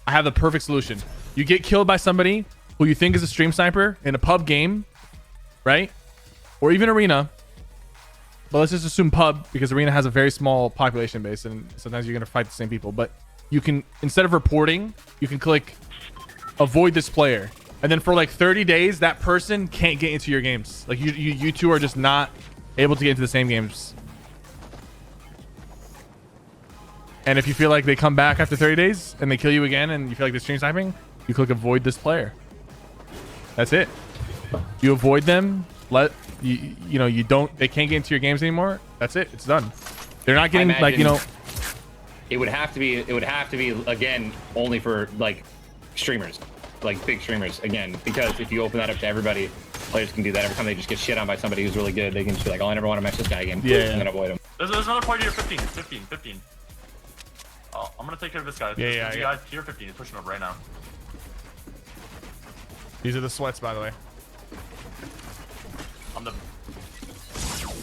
I have the perfect solution. You get killed by somebody who you think is a stream sniper in a pub game, right? Or even arena. But let's just assume pub, because arena has a very small population base and sometimes you're going to fight the same people. But you can, instead of reporting, you can click avoid this player. And then for like 30 days, that person can't get into your games. Like you two are just not able to get into the same games. And if you feel like they come back after 30 days and they kill you again and you feel like they're stream sniping, you click avoid this player. That's it. You avoid them. You know, you don't, they can't get into your games anymore. That's it. It's done. They're not getting, like, you know, it would have to be again only for like streamers, like big streamers again, because if you open that up to everybody, players can do that every time they just get shit on by somebody who's really good. They can just be like, oh, I never want to match this guy again. Yeah, and then avoid him. There's another party here. 15. Oh, I'm gonna take care of this guy. Yeah. Guy tier 15 is pushing up right now. These are the sweats, by the way.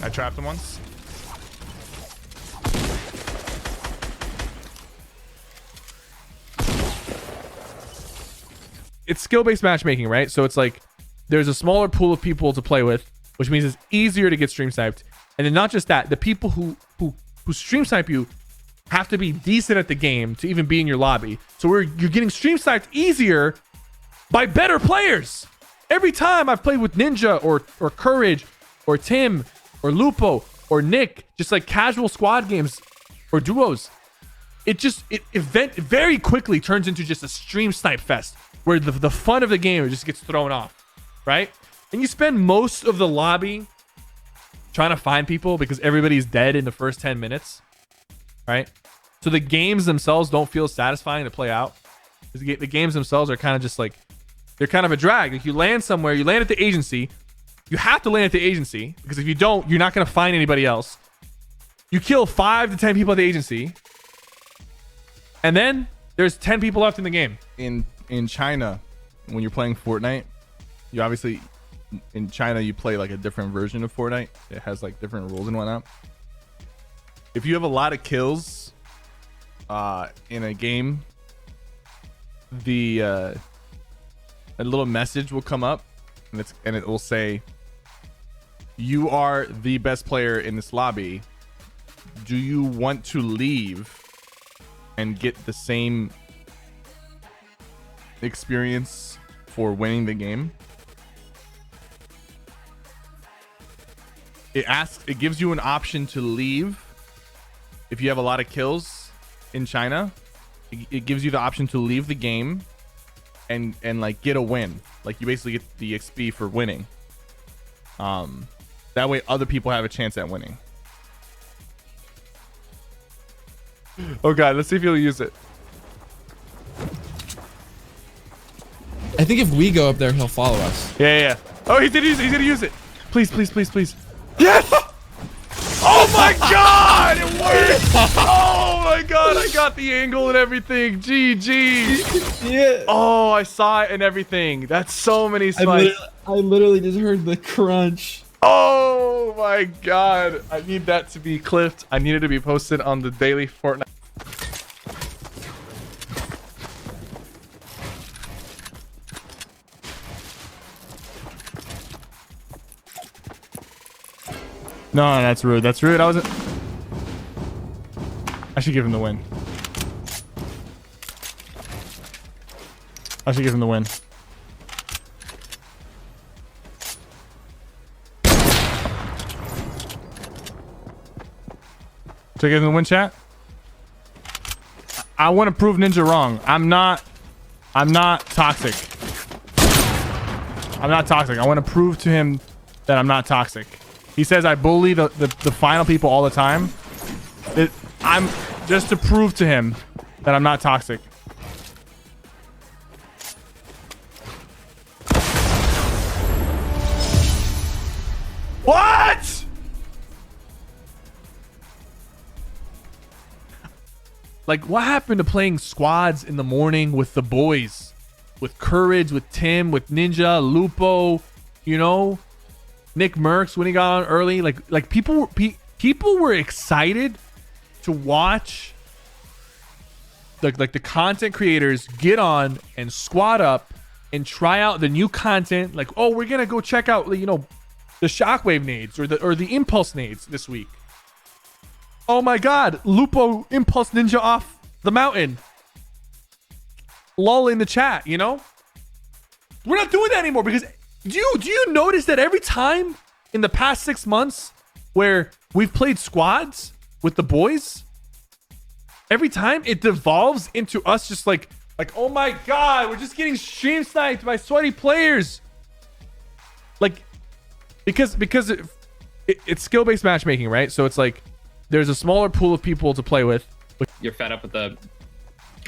I trapped him once. It's skill-based matchmaking, right? So it's like there's a smaller pool of people to play with, which means it's easier to get stream sniped. And then not just that, the people who stream snipe you have to be decent at the game to even be in your lobby. So you're getting stream sniped easier by better players. Every time I've played with Ninja or Courage or Tim or Lupo or Nick, just like casual squad games or duos, it very quickly turns into just a stream snipe fest where the fun of the game just gets thrown off, right? And you spend most of the lobby trying to find people because everybody's dead in the first 10 minutes, right? So the games themselves don't feel satisfying to play out. The games themselves are kind of just like, they're kind of a drag. Like you land somewhere, you land at the agency. You have to land at the agency because if you don't, you're not going to find anybody else. You kill 5 to 10 people at the agency. And then there's 10 people left in the game. In China, when you're playing Fortnite, you obviously, in China, you play like a different version of Fortnite. It has like different rules and whatnot. If you have a lot of kills in a game, a little message will come up and it will say, you are the best player in this lobby. Do you want to leave and get the same experience for winning the game? It gives you an option to leave if you have a lot of kills in China. It gives you the option to leave the game and like get a win. Like you basically get the XP for winning. That way other people have a chance at winning. Oh god, let's see if he'll use it. I think if we go up there, he'll follow us. Yeah. Oh, he's gonna use it. Please. Yes! Oh my god, it worked! Oh my god, I got the angle and everything. GG. Yeah. Oh, I saw it and everything. That's so many spikes. I literally just heard the crunch. Oh my god. I need that to be clipped. I need it to be posted on the daily Fortnite. No, that's rude. That's rude. I should give him the win. I should give him the win. Should I give him the win, chat? I want to prove Ninja wrong. I'm not toxic. I'm not toxic. I want to prove to him that I'm not toxic. He says I bully the final people all the time. I'm just to prove to him that I'm not toxic. What? Like, what happened to playing squads in the morning with the boys? With Courage, with Tim, with Ninja, Lupo, you know? Nick Merckx when he got on early. Like people were excited to watch the content creators get on and squad up and try out the new content. Like, oh, we're gonna go check out, you know, the shockwave nades or the impulse nades this week. Oh my god, Lupo impulse ninja off the mountain. Lol in the chat, you know? We're not doing that anymore because do you notice that every time in the past 6 months where we've played squads with the boys, every time it devolves into us just like oh my god, we're just getting stream sniped by sweaty players. Like, because it's skill-based matchmaking, right? So it's like there's a smaller pool of people to play with. You're fed up with the,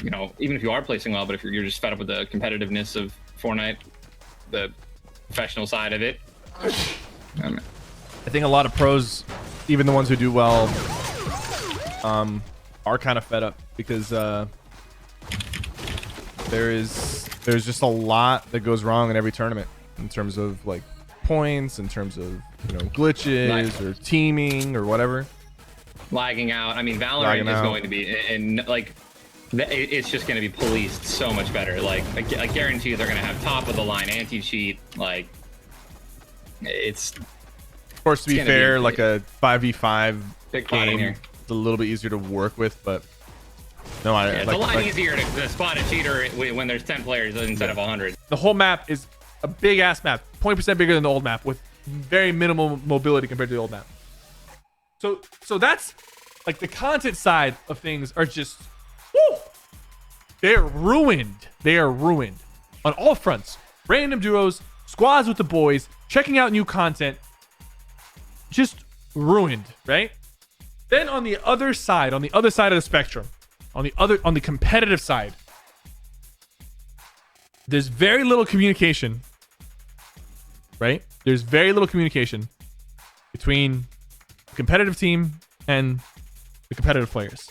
you know, even if you are placing well, but if you're just fed up with the competitiveness of Fortnite, the professional side of it. I think a lot of pros, even the ones who do well, are kind of fed up because there's just a lot that goes wrong in every tournament in terms of like points, in terms of, you know, glitches or teaming or whatever. Lagging out. I mean, Valorant is going to be, and like, it's just going to be policed so much better. Like, I guarantee you they're going to have top of the line anti-cheat. Like, it's. Of course, to be fair, like a 5v5 game, here. It's a little bit easier to work with, but no, It's a lot easier to spot a cheater when there's 10 players instead of 100. The whole map is a big ass map, 20% bigger than the old map with very minimal mobility compared to the old map. So that's like the content side of things are just, woo, they're ruined. They are ruined on all fronts. Random duos, squads with the boys, checking out new content, just ruined, right? Then on the other side of the spectrum, on the competitive side, there's very little communication, right? There's very little communication between the competitive team and the competitive players.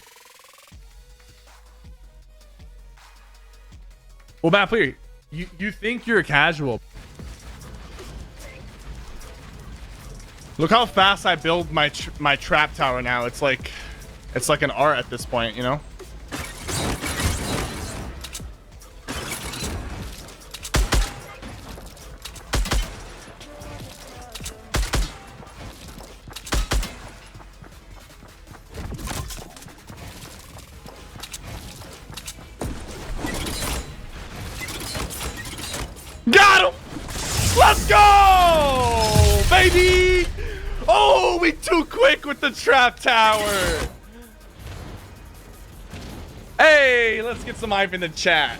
Well, Matt Player, you think you're a casual. Look how fast I build my trap tower now. It's like an art at this point, you know? Got him! Let's go, baby! Oh, we too quick with the trap tower. Hey, let's get some hype in the chat.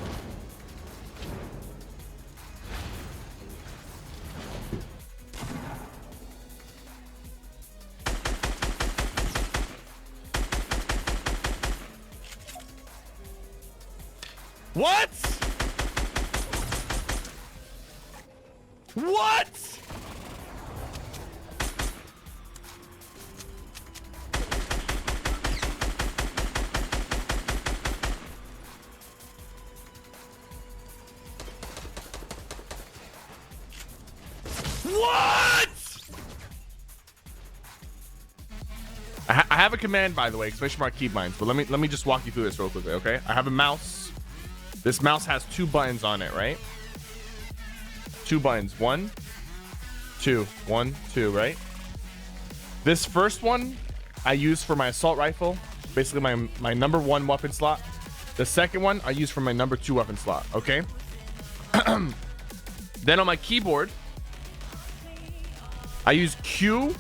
What? What? What? I have a command, by the way, exclamation mark keybinds, but let me just walk you through this real quickly, okay? I have a mouse. This mouse has 2 buttons on it, right? 2 buttons. 1, 2. 1, 2, right? This first one I use for my assault rifle, basically my number 1 weapon slot. The second one I use for my number 2 weapon slot, okay? Then on my keyboard, I use Q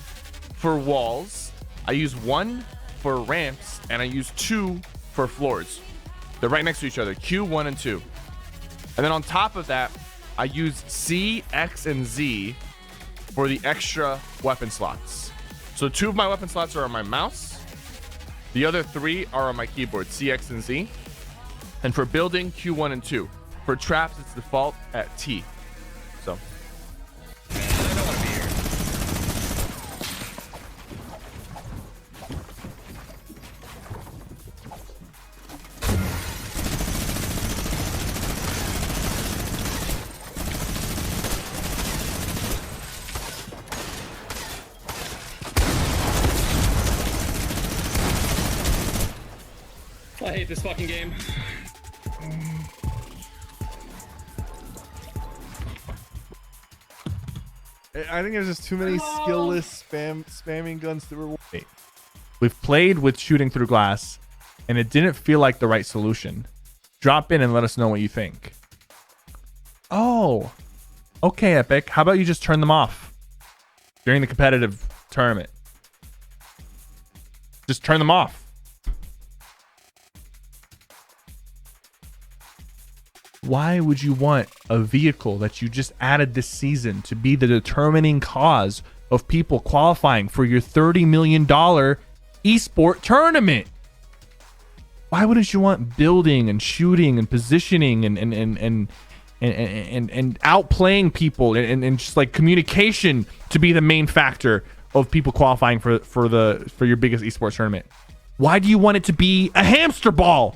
for walls, I use 1 for ramps, and I use 2 for floors. They're right next to each other, Q, 1, and 2. And then on top of that, I use C, X, and Z for the extra weapon slots. So 2 of my weapon slots are on my mouse. The other 3 are on my keyboard, C, X, and Z. And for building, Q, 1, and 2. For traps, it's default at T. So. I hate this fucking game. I think there's just too many skillless spamming guns to reward. We've played with shooting through glass, and it didn't feel like the right solution. Drop in and let us know what you think. Oh, okay, Epic. How about you just turn them off during the competitive tournament? Just turn them off. Why would you want a vehicle that you just added this season to be the determining cause of people qualifying for your $30 million esport tournament? Why wouldn't you want building and shooting and positioning and outplaying people and just like communication to be the main factor of people qualifying for your biggest esports tournament? Why do you want it to be a hamster ball?